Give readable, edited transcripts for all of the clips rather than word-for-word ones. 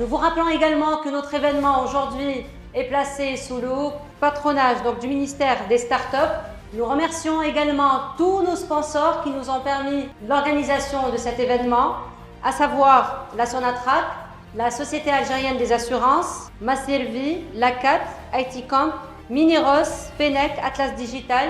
Nous vous rappelons également que notre événement aujourd'hui est placé sous le haut patronage du ministère des Startups. Nous remercions également tous nos sponsors qui nous ont permis l'organisation de cet événement, à savoir la Sonatrach, la Société algérienne des assurances, Maservi, Lacat, ITCamp, Miniros, Fenech, Atlas Digital,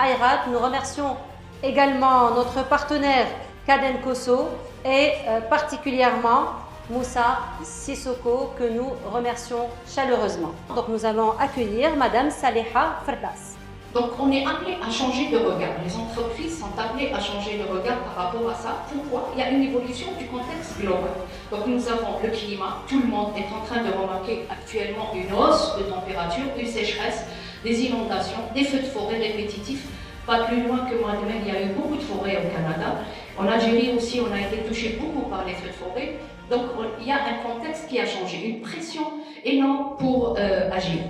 IRAT. Nous remercions également notre partenaire Caden Koso et particulièrement Moussa Sissoko que nous remercions chaleureusement. Donc nous allons accueillir Madame Saleha Ferdas. Donc on est appelé à changer de regard. Les entreprises sont appelées à changer de regard par rapport à ça. Pourquoi? Il y a une évolution du contexte global. Donc nous avons le climat. Tout le monde est en train de remarquer actuellement une hausse de température, une sécheresse, des inondations, des feux de forêt répétitifs. Pas plus loin que moi de même, il y a eu beaucoup de forêts au Canada. En Algérie aussi, on a été touché beaucoup par les feux de forêt. Donc il y a un contexte qui a changé, une pression énorme pour agir.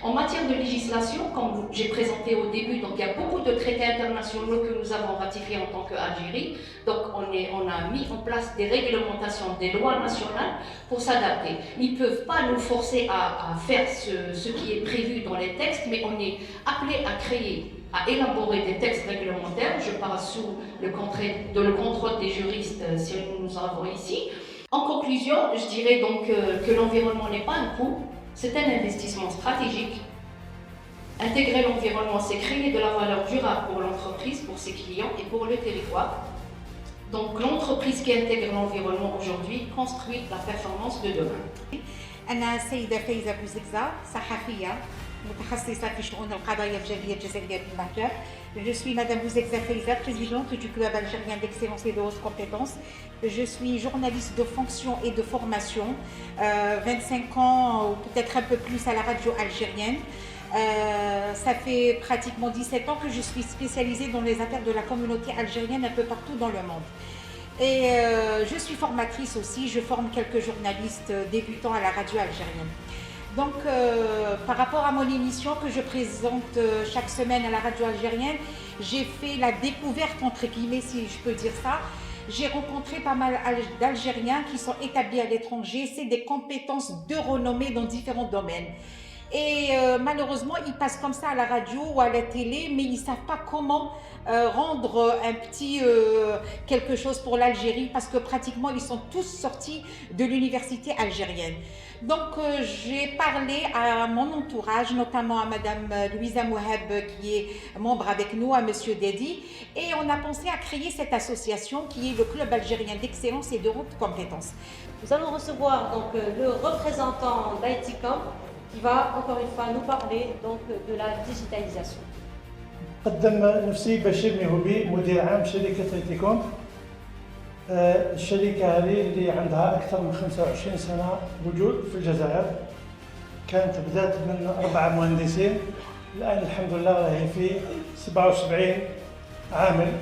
En matière de législation, comme j'ai présenté au début, donc il y a beaucoup de traités internationaux que nous avons ratifiés en tant qu'Algérie. Donc on a mis en place des réglementations, des lois nationales pour s'adapter. Ils ne peuvent pas nous forcer à faire ce qui est prévu dans les textes, mais on est appelé à créer, à élaborer des textes réglementaires. Je parle sous le contrôle des juristes, si nous en avons ici. En conclusion, je dirais donc que l'environnement n'est pas un coût. C'est un investissement stratégique. Intégrer l'environnement, c'est créer de la valeur durable pour l'entreprise, pour ses clients et pour le territoire. Donc l'entreprise qui intègre l'environnement aujourd'hui construit la performance de demain. أنا السيدة فايزة بوزكزة صحفية متخصصة في شؤون القضايا الجالية الجزائرية بالمهجر. Je suis Madame Bouzekza Faiza, présidente du Club algérien d'excellence et de haute compétence. Je suis journaliste de fonction et de formation, 25 ans ou peut-être un peu plus à la radio algérienne. Ça fait pratiquement 17 ans que je suis spécialisée dans les affaires de la communauté algérienne un peu partout dans le monde. Et je suis formatrice aussi, je forme quelques journalistes débutants à la radio algérienne. Donc, par rapport à mon émission que je présente chaque semaine à la radio algérienne, j'ai fait la découverte, entre guillemets, si je peux dire ça. J'ai rencontré pas mal d'Algériens qui sont établis à l'étranger. C'est des compétences de renommée dans différents domaines. Et malheureusement, ils passent comme ça à la radio ou à la télé, mais ils ne savent pas comment rendre un petit quelque chose pour l'Algérie parce que pratiquement, ils sont tous sortis de l'université algérienne. Donc, j'ai parlé à mon entourage, notamment à Madame Louisa Mouheb qui est membre avec nous, à Monsieur Dedi, et on a pensé à créer cette association qui est le Club algérien d'excellence et de haute compétence. Nous allons recevoir donc le représentant d'ITCamp qui va encore une fois nous parler donc de la digitalisation. قدم نفسي بشير مهوبي مدير عام شركة ايتيكوم. الشركة هذه اللي عندها أكثر من 25 سنة وجود في الجزائر. كانت بدأت من 4 مهندسين، الآن الحمد لله راهي في 77 عامل.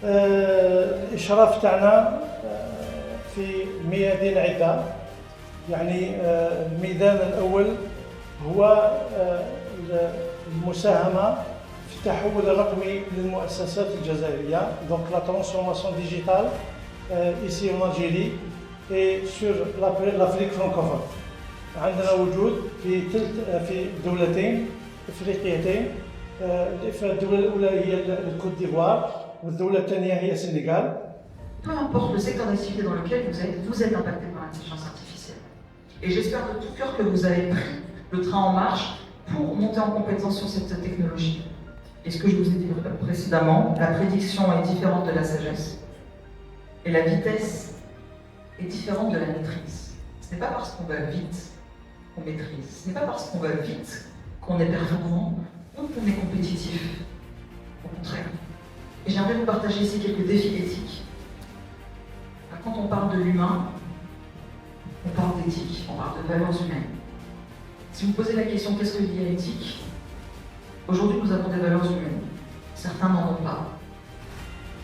الإشراف تاعنا في ميادين عدة، يعني الميدان الأول هو المساهمة في التحول الرقمي للمؤسسات الجزائرية، donc la transformation digitale ici en Algérie et sur l'Afrique francophone. عندنا وجود في دولتين إفريقيتين. الدولة الأولى هي الكوت ديفوار والدولة الثانية هي السنغال. Peu importe le secteur d'activité dans lequel vous êtes impacté par l'intelligence artificielle. Et j'espère de tout cœur que vous avez pris le train en marche pour monter en compétence sur cette technologie. Et ce que je vous ai dit précédemment, la prédiction est différente de la sagesse. Et la vitesse est différente de la maîtrise. Ce n'est pas parce qu'on va vite qu'on maîtrise. Ce n'est pas parce qu'on va vite qu'on est performant ou qu'on est compétitif. Au contraire. Et j'aimerais vous partager ici quelques défis éthiques. Quand on parle de l'humain, on parle d'éthique, on parle de valeurs humaines. Si vous posez la question qu'est-ce que dit l'éthique, aujourd'hui nous avons des valeurs humaines. Certains n'en ont pas.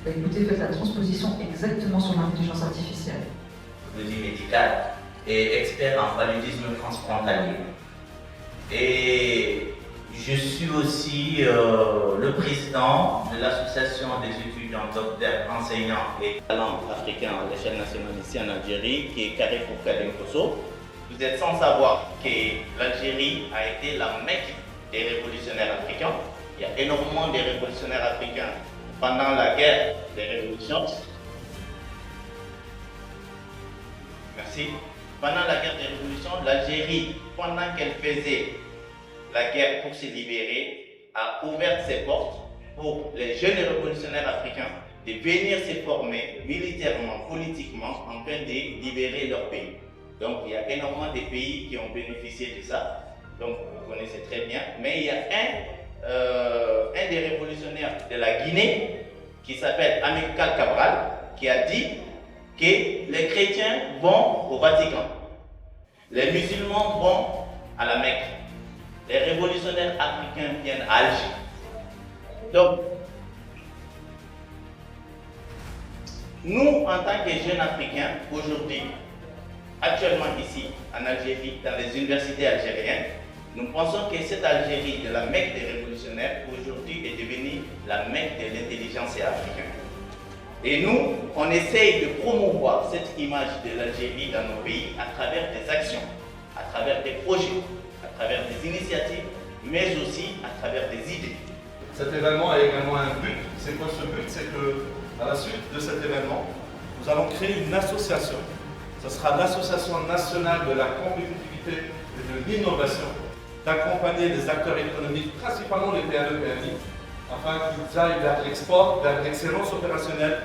Bah, écoutez, faites la transposition exactement sur l'intelligence artificielle. Biologie médicale et expert en paludisme transfrontalier. Et Je suis aussi le président de l'association des étudiants, docteurs, enseignants et talents africains à l'échelle nationale ici en Algérie, qui est Carrefour Kadem Kosso. Vous êtes sans savoir que l'Algérie a été la mecque des révolutionnaires africains. Il y a énormément de révolutionnaires africains pendant la guerre des révolutions. Merci. Pendant la guerre des révolutions, l'Algérie, pendant qu'elle faisait la guerre pour se libérer, a ouvert ses portes pour les jeunes révolutionnaires africains de venir se former militairement, politiquement, afin de libérer leur pays. Donc il y a énormément de pays qui ont bénéficié de ça, donc vous connaissez très bien. Mais il y a un des révolutionnaires de la Guinée qui s'appelle Amilcar Cabral qui a dit que les chrétiens vont au Vatican, les musulmans vont à la Mecque, les révolutionnaires africains viennent à Alger. Donc, nous, en tant que jeunes Africains, aujourd'hui, actuellement ici, en Algérie, dans les universités algériennes, nous pensons que cette Algérie de la Mecque des révolutionnaires, aujourd'hui, est devenue la Mecque de l'intelligence africaine. Et nous, on essaye de promouvoir cette image de l'Algérie dans nos pays à travers des actions, à travers des projets, à travers des initiatives, mais aussi à travers des idées. Cet événement a également un but. C'est quoi ce but? C'est que, à la suite de cet événement, nous allons créer une association. Ce sera l'Association nationale de la compétitivité et de l'innovation, d'accompagner les acteurs économiques, principalement les PME-PMI, afin qu'ils aillent vers l'export, vers l'excellence opérationnelle,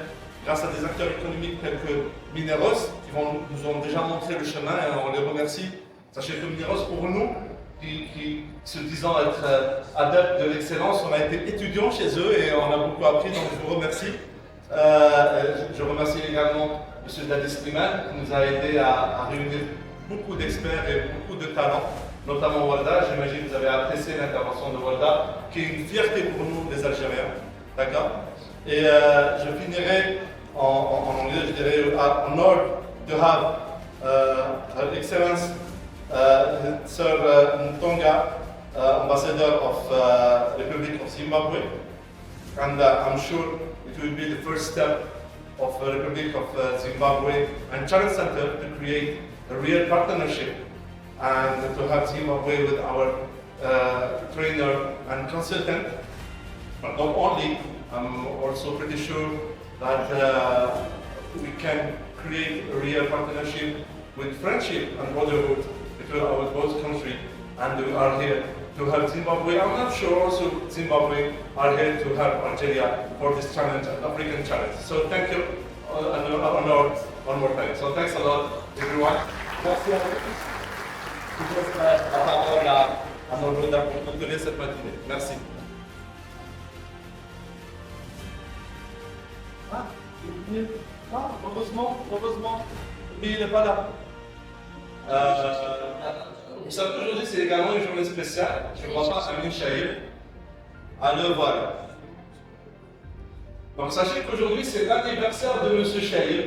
grâce à des acteurs économiques tels que Mineros, qui nous ont déjà montré le chemin et on les remercie. Sachez que Mineros, pour nous, qui se disant être adeptes de l'excellence, on a été étudiants chez eux et on a beaucoup appris, donc je vous remercie. Je remercie également M. Dadis Slimane qui nous a aidé à réunir beaucoup d'experts et beaucoup de talents, notamment Walda. J'imagine que vous avez apprécié l'intervention de Walda, qui est une fierté pour nous, les Algériens. D'accord? Et je finirai en anglais, je dirais, honored to have Her Excellence Sir Ntonga, Ambassador of Republic of Zimbabwe, and I'm sure it will be the first step of the Republic of Zimbabwe and Challenge Center to create a real partnership and to have Zimbabwe with our trainer and consultant. But not only, I'm also pretty sure that we can create a real partnership with friendship and brotherhood between our both countries, and we are here to help Zimbabwe. I'm not sure also Zimbabwe are here to help Algeria for this challenge, African challenge. So thank you one more time. So thanks a lot, everyone. Merci à tous. Je laisse la parole à nos leaders pour conclure cette matinée. Merci. Heureusement, mais il n'est pas là. Vous savez, aujourd'hui, c'est également une journée spéciale. Je ne vois pas Amin Chahir. Le voilà. Donc, sachez qu'aujourd'hui, c'est l'anniversaire de M. Chahir.